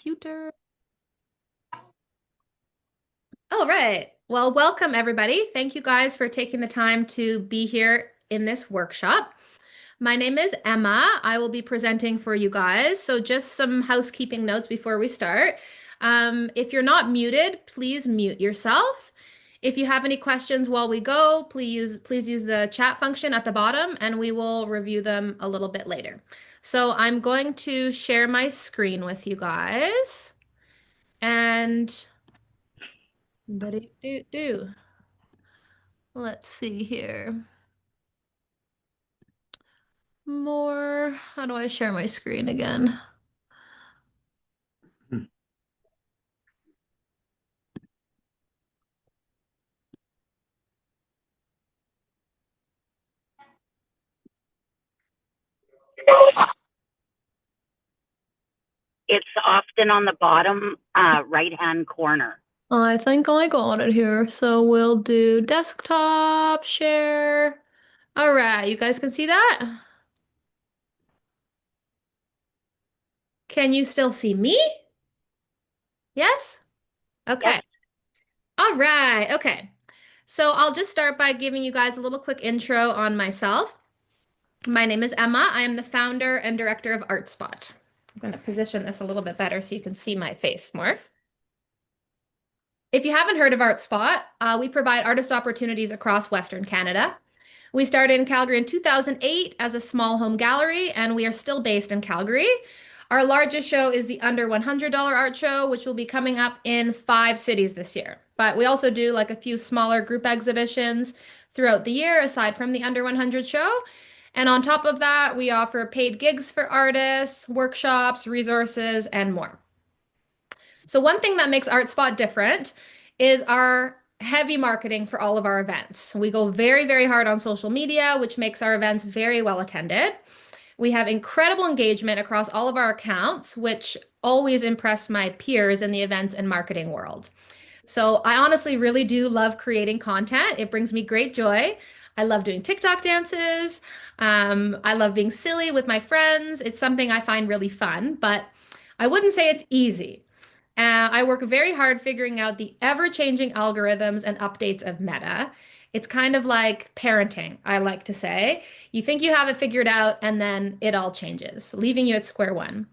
Computer. All right. Well, welcome everybody. Thank you guys for taking the time to be here in this workshop. My name is Emma. I will be presenting for you guys. So just some housekeeping notes before we start. If you're not muted, please mute yourself. If you have any questions while we go, please use the chat function at the bottom and we will review them a little bit later. So I'm going to share my screen with you guys. And do. Let's see here. More. How do I share my screen again? It's often on the bottom right-hand corner. I think I got it here. So we'll do desktop share. All right, you guys can see that? Can you still see me? Yes? Yes, Okay. All right. Okay. So I'll just start by giving you guys a little quick intro on myself. My name is Emma. I am the founder and director of ArtSpot. I'm going to position this a little bit better so you can see my face more. If you haven't heard of ArtSpot, we provide artist opportunities across Western Canada. We started in Calgary in 2008 as a small home gallery, and we are still based in Calgary. Our largest show is the Under $100 Art Show, which will be coming up in 5 cities this year. But we also do like a few smaller group exhibitions throughout the year, aside from the Under 100 show. And on top of that, we offer paid gigs for artists, workshops, resources, and more. So one thing that makes ArtSpot different is our heavy marketing for all of our events. We go very, very hard on social media, which makes our events very well attended. We have incredible engagement across all of our accounts, which always impress my peers in the events and marketing world. So I honestly really do love creating content. It brings me great joy. I love doing TikTok dances. I love being silly with my friends. It's something I find really fun, but I wouldn't say it's easy. I work very hard figuring out the ever-changing algorithms and updates of Meta. It's kind of like parenting, I like to say. You think you have it figured out, and then it all changes, leaving you at square one.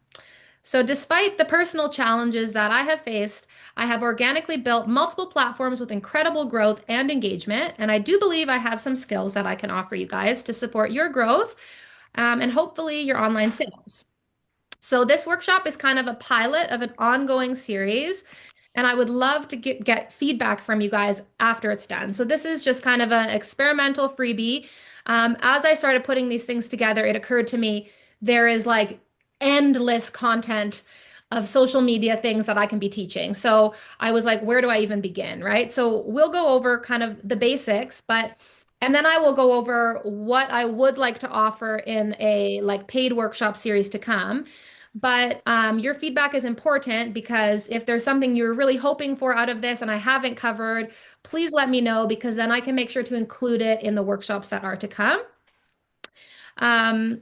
So, despite the personal challenges that I have faced, I have organically built multiple platforms with incredible growth and engagement. And I do believe I have some skills that I can offer you guys to support your growth and hopefully your online sales. So this workshop is kind of a pilot of an ongoing series, and I would love to get feedback from you guys after it's done. So this is just kind of an experimental freebie. As I started putting these things together, it occurred to me there is like endless content of social media things that I can be teaching. So I was like, where do I even begin, right? So we'll go over kind of the basics, but and then I will go over what I would like to offer in a like paid workshop series to come. But your feedback is important because if there's something you're really hoping for out of this and I haven't covered, please let me know because then I can make sure to include it in the workshops that are to come. Um,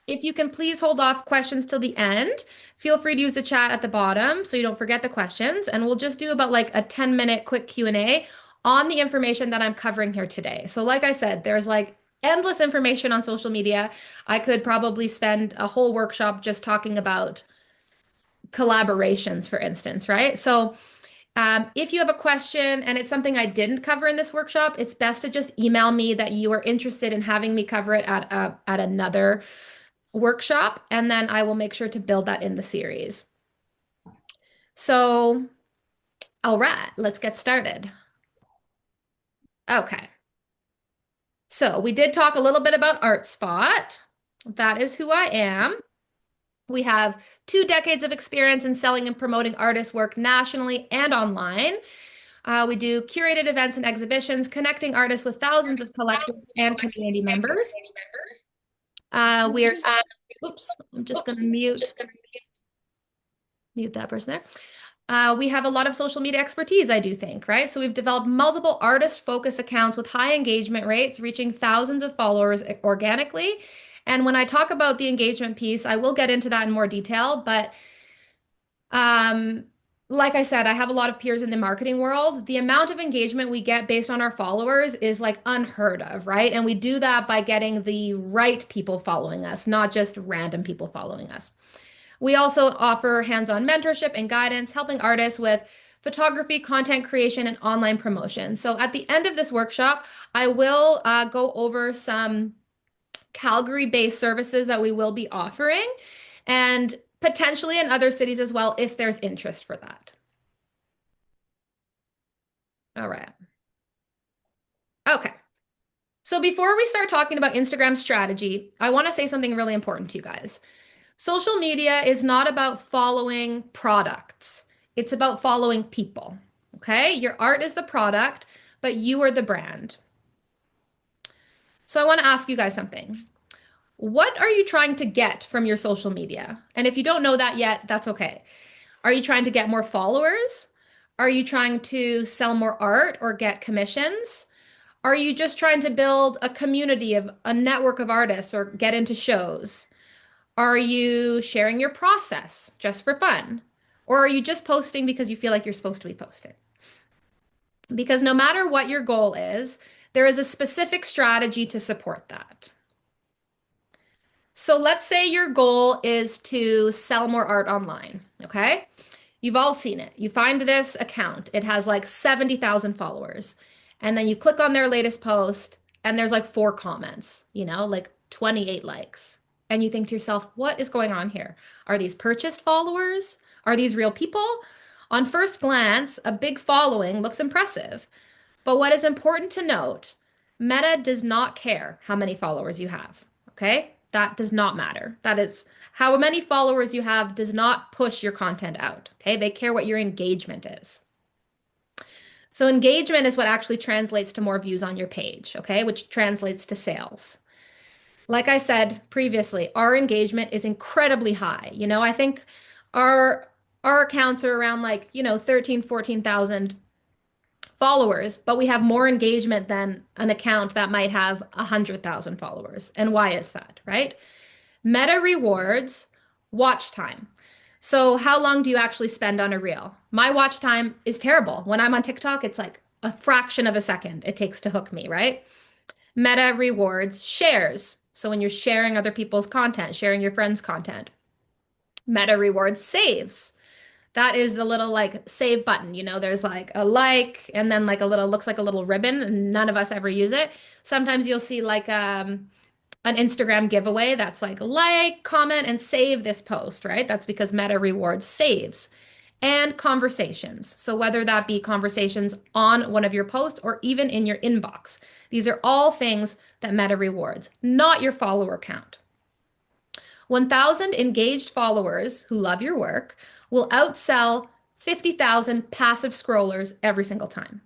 if you can please hold off questions till the end, feel free to use the chat at the bottom so you don't forget the questions. And we'll just do about like a 10-minute quick Q&A on the information that I'm covering here today. So like I said, there's like endless information on social media. I could probably spend a whole workshop just talking about collaborations, for instance, right? So if you have a question and it's something I didn't cover in this workshop, it's best to just email me that you are interested in having me cover it at another workshop, and then I will make sure to build that in the series. So, all right, let's get started. Okay. So we did talk a little bit about ArtSpot. That is who I am. We have 2 decades of experience in selling and promoting artist work nationally and online. We do curated events and exhibitions, connecting artists with thousands of collectors and community members. We are, oops, I'm just going to mute that person there. We have a lot of social media expertise, I do think, right? So we've developed multiple artist-focused accounts with high engagement rates, reaching thousands of followers organically. And when I talk about the engagement piece, I will get into that in more detail, but Um, like I said, I have a lot of peers in the marketing world. The amount of engagement we get based on our followers is like unheard of, right? And we do that by getting the right people following us, not just random people following us. We also offer hands-on mentorship and guidance, helping artists with photography, content creation, and online promotion. So at the end of this workshop, I will go over some Calgary-based services that we will be offering, and potentially in other cities as well if there's interest for that. All right. Okay. So before we start talking about Instagram strategy, I want to say something really important to you guys. Social media is not about following products. It's about following people. Okay? Your art is the product, but you are the brand. So I want to ask you guys something. What are you trying to get from your social media? And if you don't know that yet, that's okay. Are you trying to get more followers? Are you trying to sell more art or get commissions? Are you just trying to build a community of a network of artists or get into shows? Are you sharing your process just for fun? Or are you just posting because you feel like you're supposed to be posting? Because no matter what your goal is, there is a specific strategy to support that. So let's say your goal is to sell more art online, okay? You've all seen it. You find this account, it has like 70,000 followers. And then you click on their latest post, and there's like 4 comments, like 28 likes. And you think to yourself, what is going on here? Are these purchased followers? Are these real people? On first glance, a big following looks impressive. But what is important to note, Meta does not care how many followers you have, okay? That does not matter. That is how many followers you have does not push your content out, okay? They care what your engagement is. So engagement is what actually translates to more views on your page, okay? Which translates to sales. Like I said previously, our engagement is incredibly high. I think our our accounts are around like, 13, 14,000 followers, but we have more engagement than an account that might have 100,000 followers. And why is that, right? Meta rewards watch time. So, how long do you actually spend on a reel? My watch time is terrible. When I'm on TikTok, it's like a fraction of a second it takes to hook me, right? Meta rewards shares. So, when you're sharing other people's content, sharing your friends' content, Meta rewards saves. That is the little like save button. There's like a like and then like a little, looks like a little ribbon, and none of us ever use it. Sometimes you'll see like an Instagram giveaway that's like, comment, and save this post, right? That's because Meta rewards saves. And conversations. So whether that be conversations on one of your posts or even in your inbox, these are all things that Meta rewards, not your follower count. 1,000 engaged followers who love your work will outsell 50,000 passive scrollers every single time.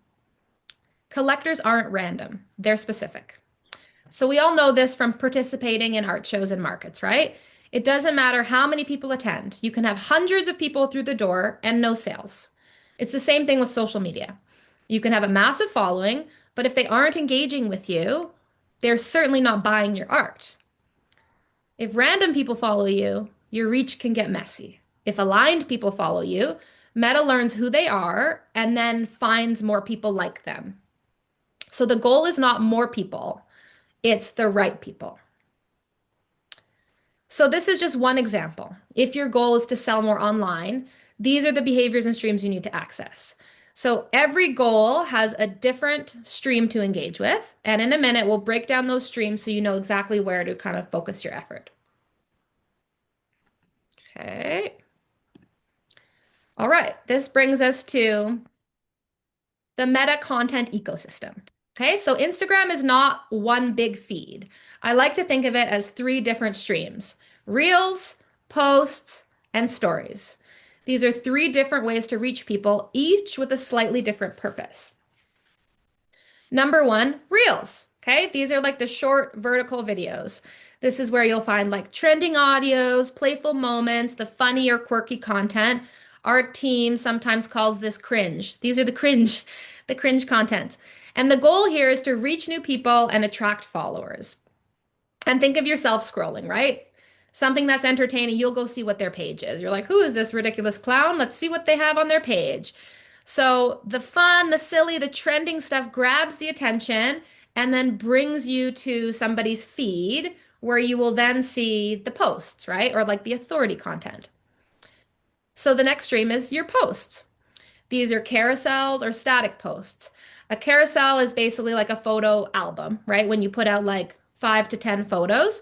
Collectors aren't random, they're specific. So we all know this from participating in art shows and markets, right? It doesn't matter how many people attend. You can have hundreds of people through the door and no sales. It's the same thing with social media. You can have a massive following, but if they aren't engaging with you, they're certainly not buying your art. If random people follow you, your reach can get messy. If aligned people follow you, Meta learns who they are and then finds more people like them. So the goal is not more people, it's the right people. So this is just one example. If your goal is to sell more online, these are the behaviors and streams you need to access. So every goal has a different stream to engage with. And in a minute, we'll break down those streams so you know exactly where to kind of focus your effort. Okay. All right. This brings us to the Meta content ecosystem. Okay. So Instagram is not one big feed. I like to think of it as 3 different streams: Reels, posts, and stories. These are 3 different ways to reach people, each with a slightly different purpose. Number 1, Reels. Okay, these are like the short vertical videos. This is where you'll find like trending audios, playful moments, the funny or quirky content. Our team sometimes calls this cringe. These are the cringe content. And the goal here is to reach new people and attract followers. And think of yourself scrolling, right? Something that's entertaining, you'll go see what their page is. You're like, who is this ridiculous clown? Let's see what they have on their page. So the fun, the silly, the trending stuff grabs the attention and then brings you to somebody's feed where you will then see the posts, right? Or like the authority content. So the next stream is your posts. These are carousels or static posts. A carousel is basically like a photo album, right? When you put out like 5 to 10 photos,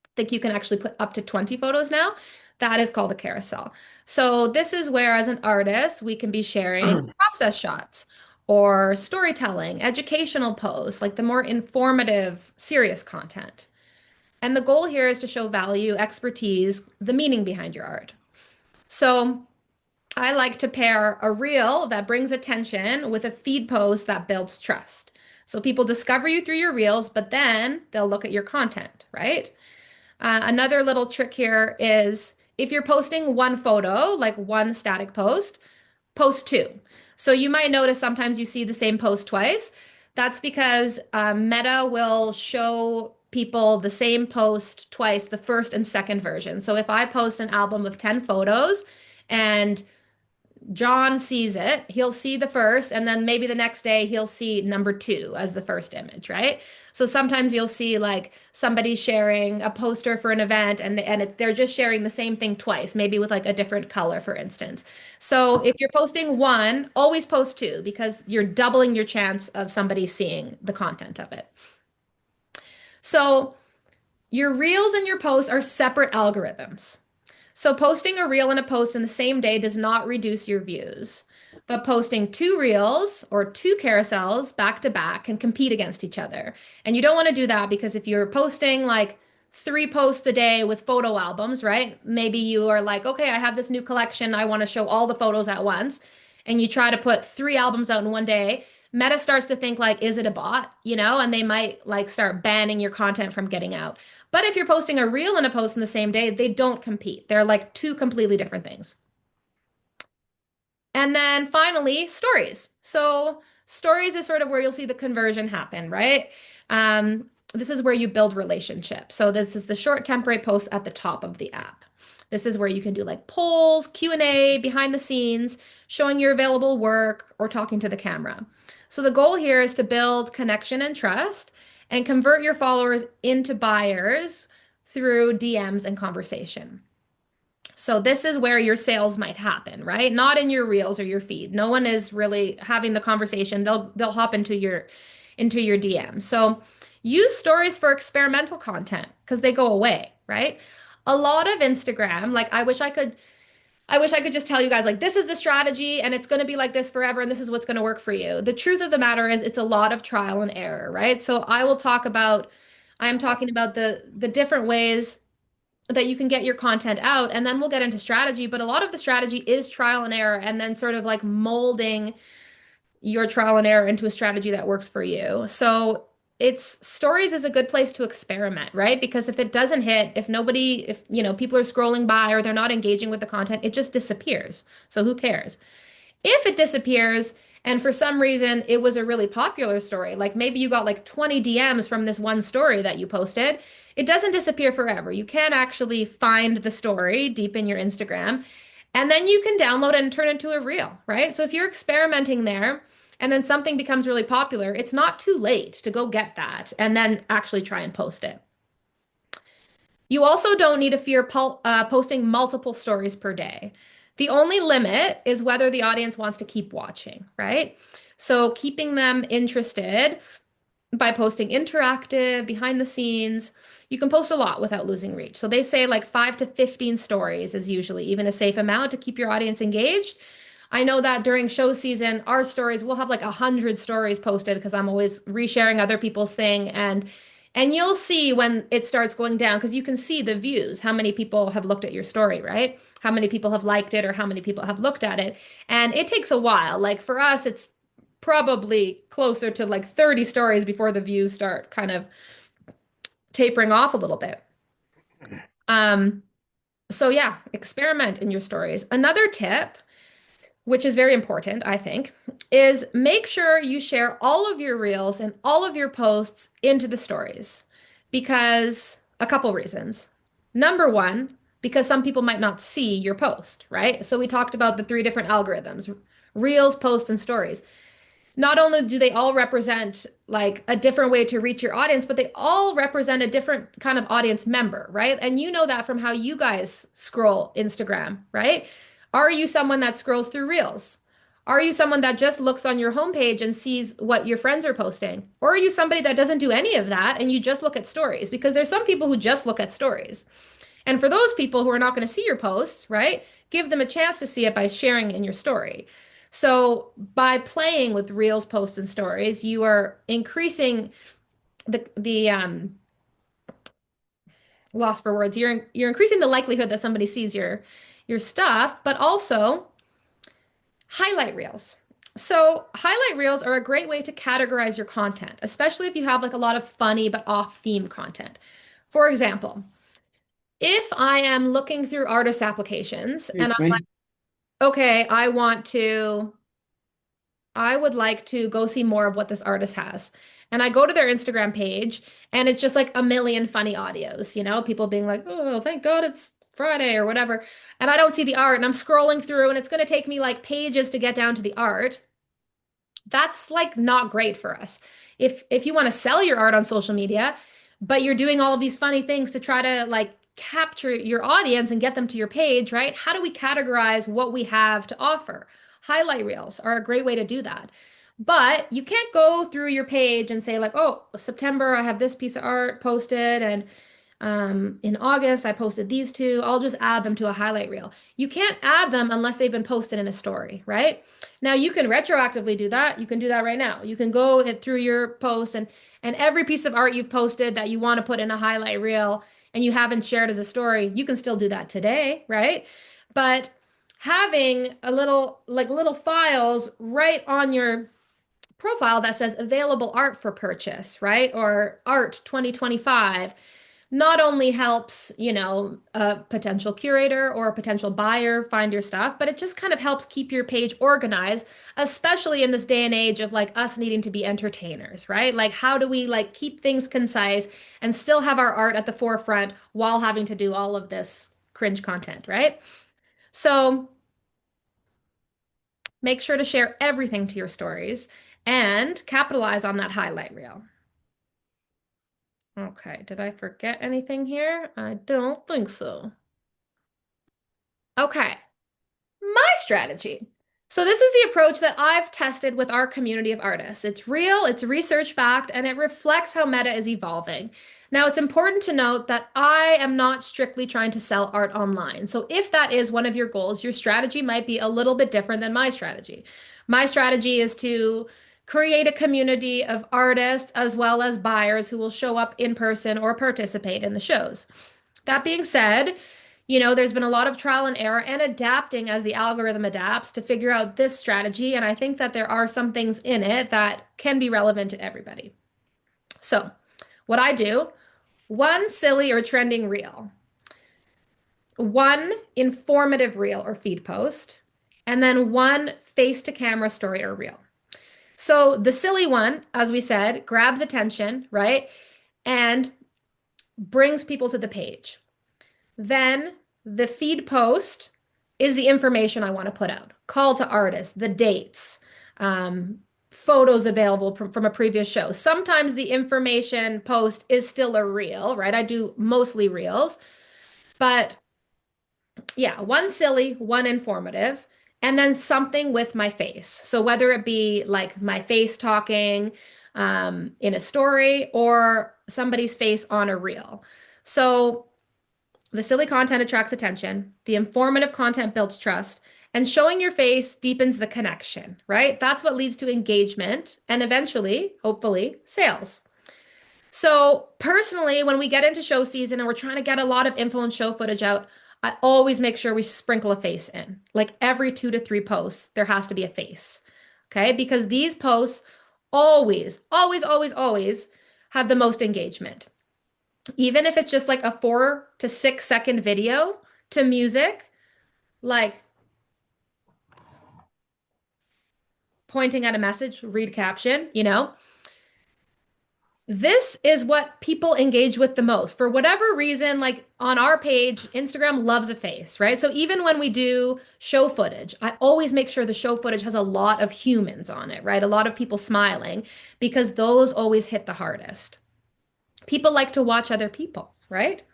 I think you can actually put up to 20 photos now. That is called a carousel. So this is where, as an artist, we can be sharing process shots or storytelling, educational posts, like the more informative, serious content. And the goal here is to show value, expertise, the meaning behind your art. So I like to pair a reel that brings attention with a feed post that builds trust. So people discover you through your reels, but then they'll look at your content, right? Another little trick here is if you're posting one photo, like one static post, post two. So you might notice sometimes you see the same post twice. That's because Meta will show people the same post twice, the first and second version. So if I post an album of 10 photos and John sees it, he'll see the first, and then maybe the next day he'll see number two as the first image, right? So sometimes you'll see like somebody sharing a poster for an event and they're just sharing the same thing twice, maybe with like a different color, for instance. So if you're posting one, always post two because you're doubling your chance of somebody seeing the content of it. So your reels and your posts are separate algorithms. So posting a reel and a post in the same day does not reduce your views, but posting two reels or two carousels back to back can compete against each other. And you don't want to do that because if you're posting like 3 posts a day with photo albums, right? Maybe you are like, okay, I have this new collection. I want to show all the photos at once. And you try to put 3 albums out in one day. Meta starts to think like, is it a bot? And they might like start banning your content from getting out. But if you're posting a reel and a post in the same day, they don't compete. They're like two completely different things. And then finally, stories. So stories is sort of where you'll see the conversion happen, right? This is where you build relationships. So this is the short temporary post at the top of the app. This is where you can do like polls, Q&A, behind the scenes, showing your available work or talking to the camera. So the goal here is to build connection and trust and convert your followers into buyers through DMs and conversation. So this is where your sales might happen, right? Not in your reels or your feed. No one is really having the conversation. They'll hop into your DM. So use stories for experimental content because they go away, right? A lot of Instagram, like I wish I could just tell you guys like this is the strategy and it's going to be like this forever and this is what's going to work for you. The truth of the matter is it's a lot of trial and error, right? So I am talking about the different ways that you can get your content out and then we'll get into strategy, but a lot of the strategy is trial and error and then sort of like molding your trial and error into a strategy that works for you. So it's stories is a good place to experiment, right? Because if it doesn't hit, if people are scrolling by or they're not engaging with the content, it just disappears. So who cares? If it disappears and for some reason it was a really popular story, like maybe you got like 20 DMs from this one story that you posted, it doesn't disappear forever. You can actually find the story deep in your Instagram and then you can download it and turn it into a reel, right? So if you're experimenting there and then something becomes really popular, it's not too late to go get that and then actually try and post it. You also don't need to fear posting multiple stories per day. The only limit is whether the audience wants to keep watching, right? So keeping them interested by posting interactive, behind the scenes, you can post a lot without losing reach. So they say like 5 to 15 stories is usually even a safe amount to keep your audience engaged. I know that during show season, our stories, we'll have like 100 stories posted because I'm always resharing other people's thing and you'll see when it starts going down because you can see the views, how many people have looked at your story, right? How many people have liked it or how many people have looked at it. And it takes a while. Like for us, it's probably closer to like 30 stories before the views start kind of tapering off a little bit. Um, so yeah, experiment in your stories. Another tip, which is very important, I think, is make sure you share all of your reels and all of your posts into the stories because a couple reasons. Number one, because some people might not see your post, right? So we talked about the three different algorithms, reels, posts, and stories. Not only do they all represent like a different way to reach your audience, but they all represent a different kind of audience member, right? And you know that from how you guys scroll Instagram, right? Are you someone that scrolls through reels? Are you someone that just looks on your homepage and sees what your friends are posting? Or are you somebody that doesn't do any of that and you just look at stories? Because there's some people who just look at stories. And for those people who are not going to see your posts, right, give them a chance to see it by sharing in your story. So by playing with reels, posts, and stories, you are increasing the loss for words. You're increasing the likelihood that somebody sees your stuff, but also highlight reels. So highlight reels are a great way to categorize your content, especially if you have like a lot of funny but off-theme content. For example, if I am looking through artist applications and I'm like, okay, I would like to go see more of what this artist has. And I go to their Instagram page and it's just like a million funny audios, people being like, oh, thank God it's Friday or whatever. And I don't see the art and I'm scrolling through and it's going to take me like pages to get down to the art. That's like not great for us. If you want to sell your art on social media, but you're doing all of these funny things to try to like capture your audience and get them to your page, right? How do we categorize what we have to offer? Highlight reels are a great way to do that. But you can't go through your page and say like, "Oh, September I have this piece of art posted and in August, I posted these two. I'll just add them to a highlight reel." You can't add them unless they've been posted in a story, right? Now you can retroactively do that. You can do that right now. You can go through your post and every piece of art you've posted that you want to put in a highlight reel and you haven't shared as a story, you can still do that today, right? But having a little files right on your profile that says available art for purchase, right? Or art 2025 not only helps, a potential curator or a potential buyer find your stuff, but it just kind of helps keep your page organized, especially in this day and age of like us needing to be entertainers, right? Like how do we like keep things concise and still have our art at the forefront while having to do all of this cringe content, right? So make sure to share everything to your stories and capitalize on that highlight reel. Okay, did I forget anything here? I don't think so. Okay, my strategy. So, this is the approach that I've tested with our community of artists. It's real, it's research backed, and it reflects how meta is evolving. Now, it's important to note that I am not strictly trying to sell art online. So, if that is one of your goals, your strategy might be a little bit different than my strategy. My strategy is to create a community of artists as well as buyers who will show up in person or participate in the shows. That being said, there's been a lot of trial and error and adapting as the algorithm adapts to figure out this strategy. And I think that there are some things in it that can be relevant to everybody. So, what I do, one silly or trending reel, one informative reel or feed post, and then one face to camera story or reel. So, the silly one, as we said, grabs attention, right? And brings people to the page. Then the feed post is the information I want to put out. Call to artists, the dates, photos available from a previous show. Sometimes the information post is still a reel, right? I do mostly reels, but yeah, one silly, one informative, and then something with my face. So whether it be like my face talking in a story or somebody's face on a reel. So the silly content attracts attention, the informative content builds trust, and showing your face deepens the connection, right? That's what leads to engagement and eventually, hopefully, sales. So, personally, when we get into show season and we're trying to get a lot of info and show footage out, I always make sure we sprinkle a face in. Like every 2 to 3 posts, there has to be a face. Okay? Because these posts always, always, always, always have the most engagement. Even if it's just like a 4 to 6 second video to music, like pointing at a message, read caption, This is what people engage with the most. For whatever reason, like on our page, Instagram loves a face, right? So even when we do show footage, I always make sure the show footage has a lot of humans on it, right? A lot of people smiling because those always hit the hardest. People like to watch other people, right?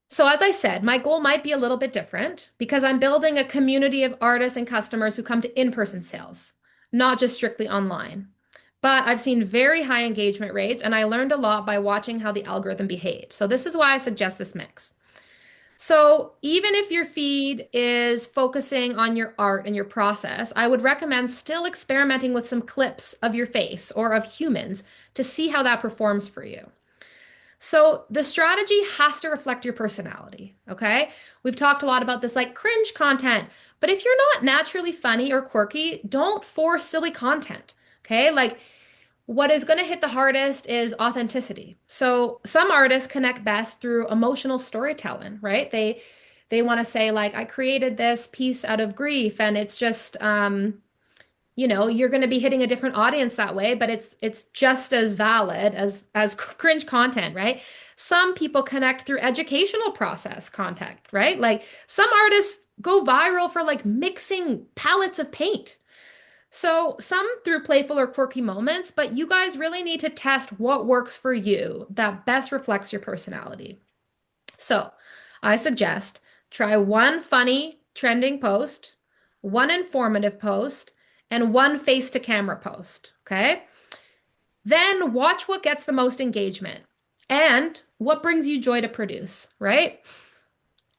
So as I said, my goal might be a little bit different because I'm building a community of artists and customers who come to in-person sales, not just strictly online. But I've seen very high engagement rates, and I learned a lot by watching how the algorithm behaves. So this is why I suggest this mix. So even if your feed is focusing on your art and your process, I would recommend still experimenting with some clips of your face or of humans to see how that performs for you. So the strategy has to reflect your personality, okay? We've talked a lot about this like cringe content, but if you're not naturally funny or quirky, don't force silly content, okay? Like what is going to hit the hardest is authenticity. So some artists connect best through emotional storytelling, right? They want to say like I created this piece out of grief and it's just you're going to be hitting a different audience that way, but it's just as valid as cringe content, right? Some people connect through educational process content, right? Like some artists go viral for like mixing palettes of paint. So some through playful or quirky moments, but you guys really need to test what works for you that best reflects your personality. So I suggest try one funny trending post, one informative post, and one face to camera post. Okay. Then watch what gets the most engagement and what brings you joy to produce, right?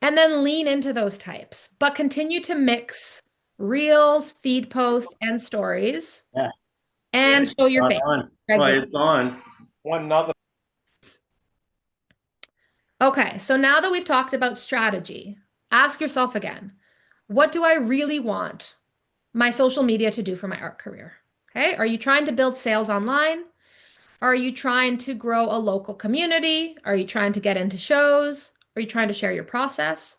And then lean into those types, but continue to mix reels, feed posts, and stories Yeah, and show your spot face on. Well, regularly. it's on. One another. Okay, so now that we've talked about strategy, ask yourself again, what do I really want my social media to do for my art career? Okay, are you trying to build sales online? Are you trying to grow a local community? Are you trying to get into shows? Are you trying to share your process?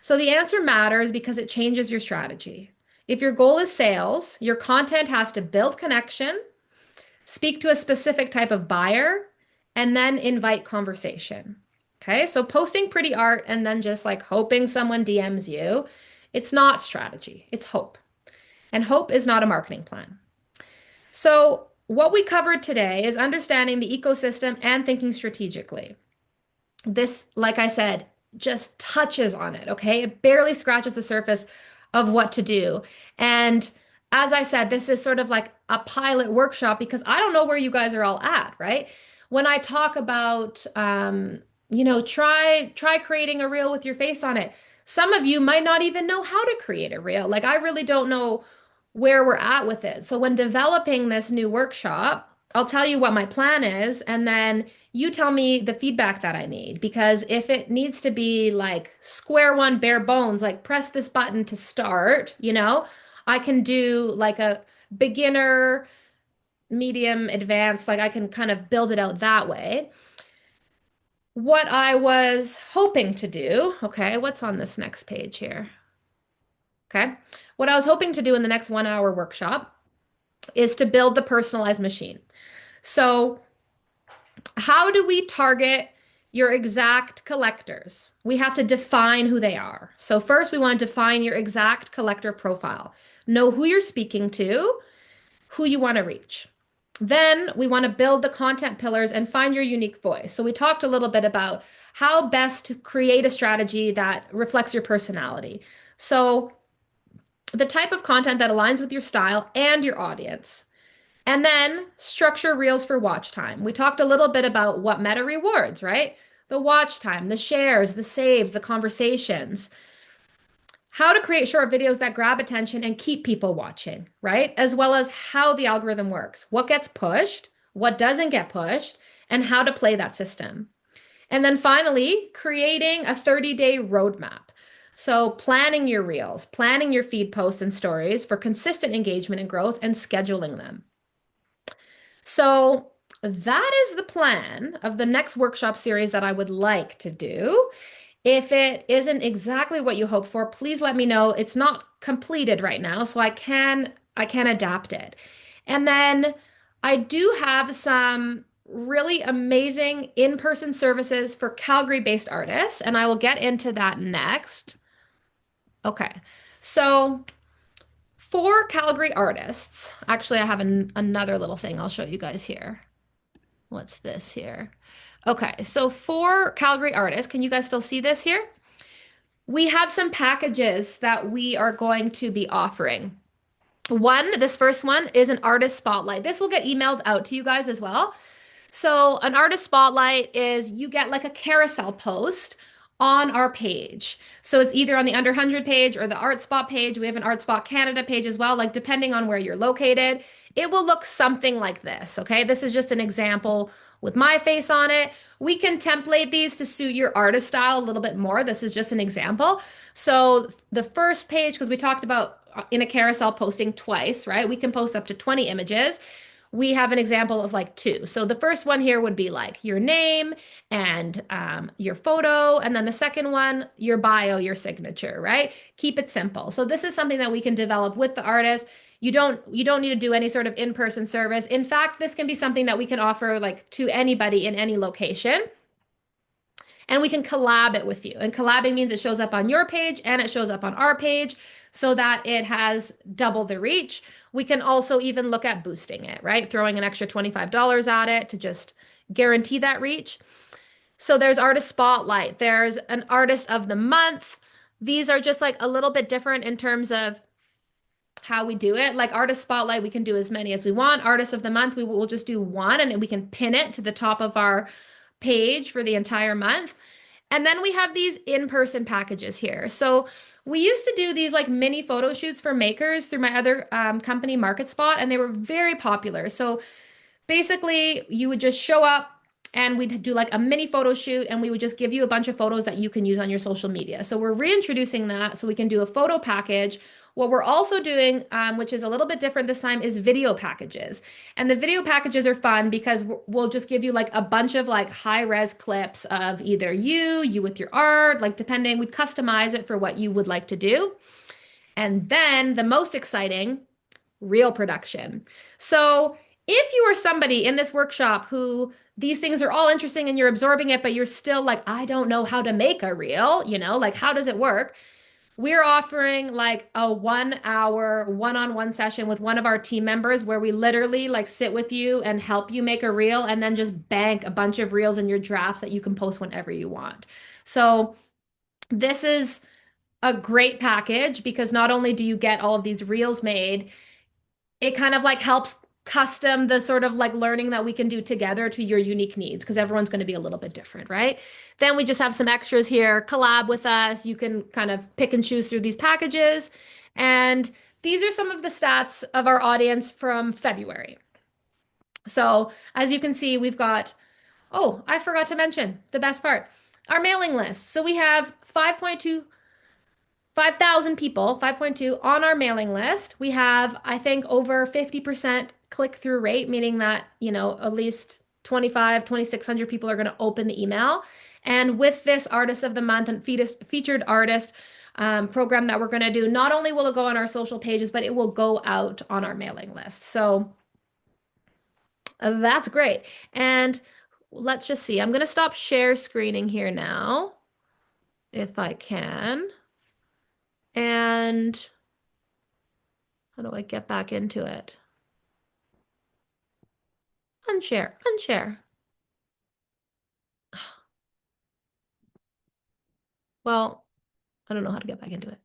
So the answer matters because it changes your strategy. If your goal is sales, your content has to build connection, speak to a specific type of buyer, and then invite conversation. Okay, so posting pretty art and then just like hoping someone DMs you, it's not strategy, it's hope. And hope is not a marketing plan. So, what we covered today is understanding the ecosystem and thinking strategically. This, like I said, just touches on it, okay? It barely scratches the surface of what to do. And as I said, this is sort of like a pilot workshop because I don't know where you guys are all at, right? When I talk about, try creating a reel with your face on it. Some of you might not even know how to create a reel. Like I really don't know where we're at with it. So when developing this new workshop, I'll tell you what my plan is, and then you tell me the feedback that I need. Because if it needs to be like square one, bare bones, like press this button to start, I can do like a beginner, medium, advanced, like I can kind of build it out that way. What I was hoping to do, okay, what's on this next page here? Okay. What I was hoping to do in the next 1 hour workshop is to build the personalized machine. So, how do we target your exact collectors? We have to define who they are. So, first, we want to define your exact collector profile. Know who you're speaking to, who you want to reach. Then, we want to build the content pillars and find your unique voice. So, we talked a little bit about how best to create a strategy that reflects your personality. So, the type of content that aligns with your style and your audience. And then structure reels for watch time. We talked a little bit about what Meta rewards, right? The watch time, the shares, the saves, the conversations. How to create short videos that grab attention and keep people watching, right? As well as how the algorithm works, what gets pushed, what doesn't get pushed, and how to play that system. And then finally, creating a 30-day roadmap. So, planning your reels, planning your feed posts and stories for consistent engagement and growth, and scheduling them. So, that is the plan of the next workshop series that I would like to do. If it isn't exactly what you hope for, please let me know. It's not completed right now, so I can adapt it. And then I do have some really amazing in-person services for Calgary-based artists, and I will get into that next. Okay, so for Calgary artists, actually, I have another little thing I'll show you guys here. What's this here? Okay, so for Calgary artists, can you guys still see this here? We have some packages that we are going to be offering. This first one is an artist spotlight. This will get emailed out to you guys as well. So, an artist spotlight is you get like a carousel post on our page. So, it's either on the Under 100 page or the Art Spot page. We have an Art Spot Canada page as well, like depending on where you're located. It will look something like this, okay? This is just an example with my face on it. We can template these to suit your artist style a little bit more. This is just an example. So, the first page, because we talked about in a carousel posting twice, right? We can post up to 20 images. We have an example of like two. So the first one here would be like your name and your photo. And then the second one, your bio, your signature, right? Keep it simple. So this is something that we can develop with the artist. You don't need to do any sort of in-person service. In fact, this can be something that we can offer like to anybody in any location. And we can collab it with you. And collabing means it shows up on your page and it shows up on our page so that it has double the reach. We can also even look at boosting it, right? Throwing an extra $25 at it to just guarantee that reach. So there's Artist Spotlight, there's an Artist of the Month. These are just like a little bit different in terms of how we do it. Like Artist Spotlight, we can do as many as we want. Artist of the Month, we will just do one and we can pin it to the top of our page for the entire month. And then we have these in-person packages here. So we used to do these like mini photo shoots for makers through my other company, MarketSpot, and they were very popular. So basically, you would just show up and we'd do like a mini photo shoot and we would just give you a bunch of photos that you can use on your social media. So we're reintroducing that so we can do a photo package. What we're also doing, which is a little bit different this time, is video packages. And the video packages are fun because we'll just give you like a bunch of like high-res clips of either you with your art, like depending, we'd customize it for what you would like to do. And then the most exciting, reel production. So if you are somebody in this workshop who these things are all interesting and you're absorbing it, but you're still like, I don't know how to make a reel, like how does it work? We're offering like a 1 hour one-on-one session with one of our team members where we literally like sit with you and help you make a reel and then just bank a bunch of reels in your drafts that you can post whenever you want. So this is a great package because not only do you get all of these reels made, it kind of like helps custom the sort of like learning that we can do together to your unique needs because everyone's going to be a little bit different, right? Then we just have some extras here. Collab with us. You can kind of pick and choose through these packages. And these are some of the stats of our audience from February. So as you can see, we've got, oh, I forgot to mention the best part, our mailing list. So we have 5,000 people, 5.2 on our mailing list. We have, I think, over 50% click-through rate, meaning that, at least 2,600 people are going to open the email. And with this Artist of the Month and featured artist program that we're going to do, not only will it go on our social pages, but it will go out on our mailing list. So that's great. And let's just see. I'm going to stop share screening here now, if I can. And how do I get back into it? Unshare. Well, I don't know how to get back into it.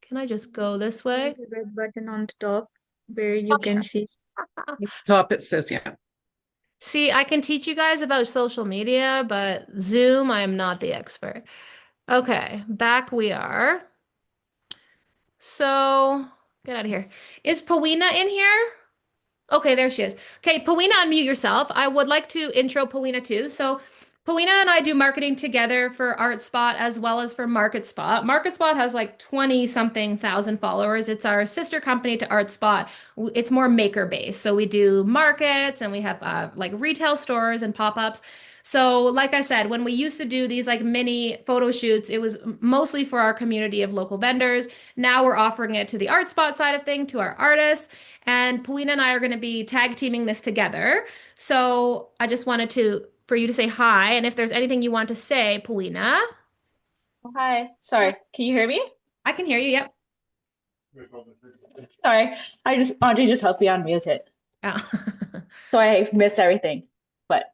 Can I just go this way? The red button on the top where you can see. Top it says, yeah. See, I can teach you guys about social media, but Zoom, I am not the expert. Okay, back we are. So, get out of here. Is Pawina in here? Okay, there she is. Okay, Pawina, unmute yourself. I would like to intro Pawina too. So, Paulina and I do marketing together for ArtSpot as well as for MarketSpot. MarketSpot has like 20 something thousand followers. It's our sister company to ArtSpot. It's more maker based. So we do markets and we have like retail stores and pop-ups. So, like I said, when we used to do these like mini photo shoots, it was mostly for our community of local vendors. Now we're offering it to the ArtSpot side of thing, to our artists. And Paulina and I are going to be tag teaming this together. So I just wanted to for you to say hi, and if there's anything you want to say, Paulina. Oh, hi. Sorry. Can you hear me? I can hear you. Yep. Sorry. Audrey just helped me unmute it. Oh. So I missed everything. But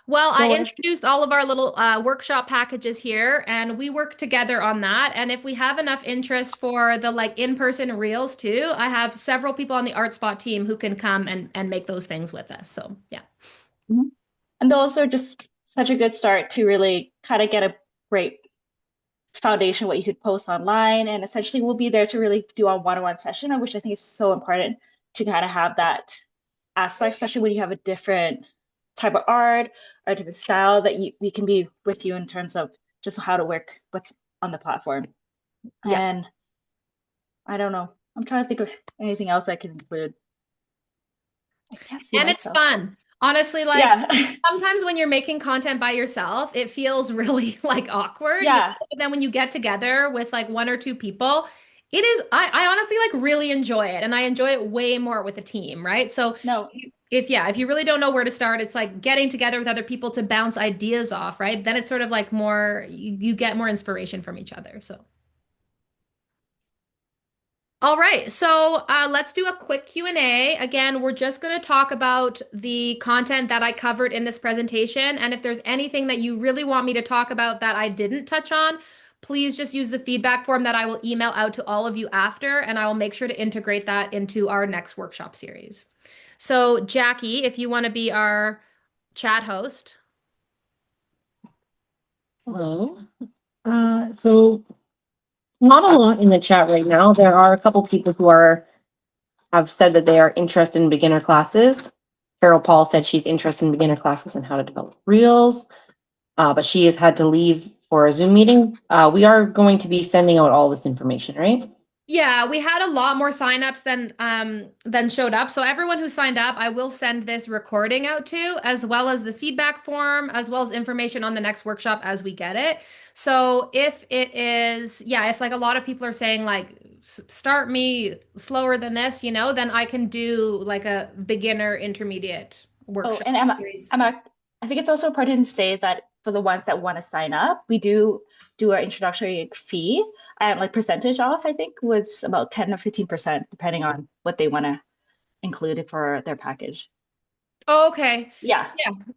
Well, I so introduced all of our little workshop packages here, and we work together on that. And if we have enough interest for the like in-person reels too, I have several people on the ArtSpot team who can come and make those things with us. So yeah. Mhm. And those are just such a good start to really kind of get a great foundation what you could post online. And essentially we'll be there to really do a one-on-one session, which I think is so important to kind of have that aspect, especially when you have a different type of art or a different style that we can be with you in terms of just how to work what's on the platform. Yeah. And I don't know. I'm trying to think of anything else I can include. I can't see And it's myself. fun. Honestly, like Yeah. sometimes when you're making content by yourself, it feels really like awkward. Yeah. But then when you get together with like one or two people, it is, I honestly like really enjoy it. And I enjoy it way more with a team, right? So No. if you really don't know where to start, it's like getting together with other people to bounce ideas off, right? Then it's sort of like more, you get more inspiration from each other. So. All right, so let's do a quick Q&A. Again, we're just going to talk about the content that I covered in this presentation. And if there's anything that you really want me to talk about that I didn't touch on, please just use the feedback form that I will email out to all of you after, and I will make sure to integrate that into our next workshop series. So Jackie, if you want to be our chat host. Hello. So not a lot in the chat right now. There are a couple people who have said that they are interested in beginner classes. Carol Paul said she's interested in beginner classes and how to develop reels, but she has had to leave for a Zoom meeting. We are going to be sending out all this information, right? Yeah, we had a lot more signups than showed up. So everyone who signed up, I will send this recording out to, as well as the feedback form, as well as information on the next workshop as we get it. So if it is, yeah, if like a lot of people are saying like start me slower than this, then I can do like a beginner intermediate Oh, workshop and series. I think it's also important to say that for the ones that want to sign up, we do our introductory fee, and like percentage off, I think was about 10 or 15%, depending on what they want to include for their package. Okay. Yeah.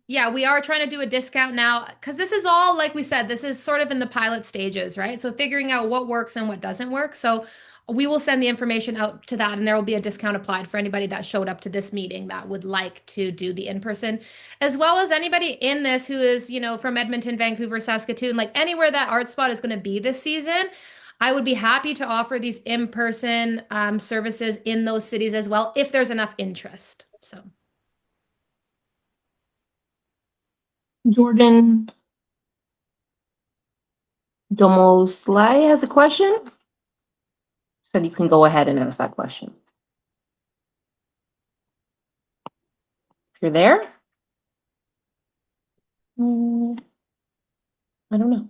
Yeah, we are trying to do a discount now because this is all, like we said, this is sort of in the pilot stages, right? So figuring out what works and what doesn't work. So we will send the information out to that, and there will be a discount applied for anybody that showed up to this meeting that would like to do the in-person, as well as anybody in this who is, from Edmonton, Vancouver, Saskatoon, like anywhere that ArtSpot is going to be this season. I would be happy to offer these in-person services in those cities as well if there's enough interest. So. Jordan Domoslai has a question. Said you can go ahead and ask that question. If you're there. I don't know.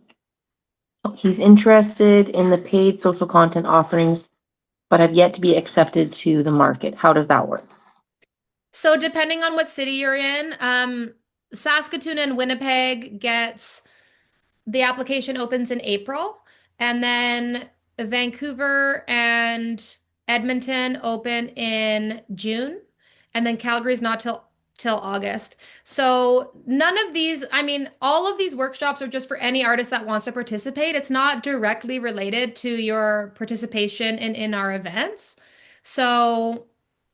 Oh, he's interested in the paid social content offerings, but have yet to be accepted to the market. How does that work? So depending on what city you're in, Saskatoon and Winnipeg gets the application opens in April, and then Vancouver and Edmonton open in June, and then Calgary's not till August. So none of these, I mean, all of these workshops are just for any artist that wants to participate. It's not directly related to your participation in our events. So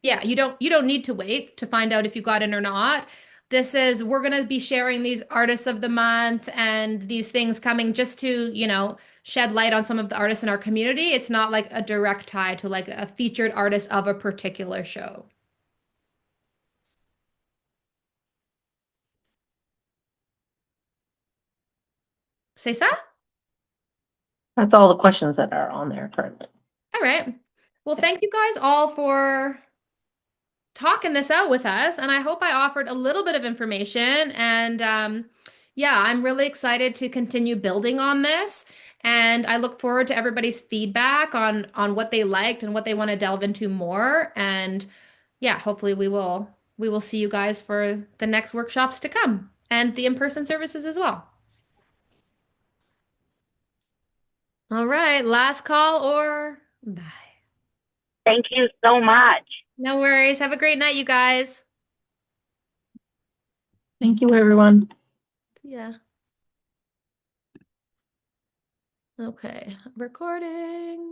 yeah, you don't need to wait to find out if you got in or not. We're going to be sharing these artists of the month and these things coming just to, shed light on some of the artists in our community. It's not like a direct tie to like a featured artist of a particular show. C'est ça? That's all the questions that are on there currently. All right. Well, thank you guys all for talking this out with us. And I hope I offered a little bit of information. And yeah, I'm really excited to continue building on this. And I look forward to everybody's feedback on what they liked and what they want to delve into more. And yeah, hopefully we will see you guys for the next workshops to come and the in-person services as well. All right, last call or bye. Thank you so much. No worries. Have a great night, you guys. Thank you, everyone. Yeah. Okay, recording.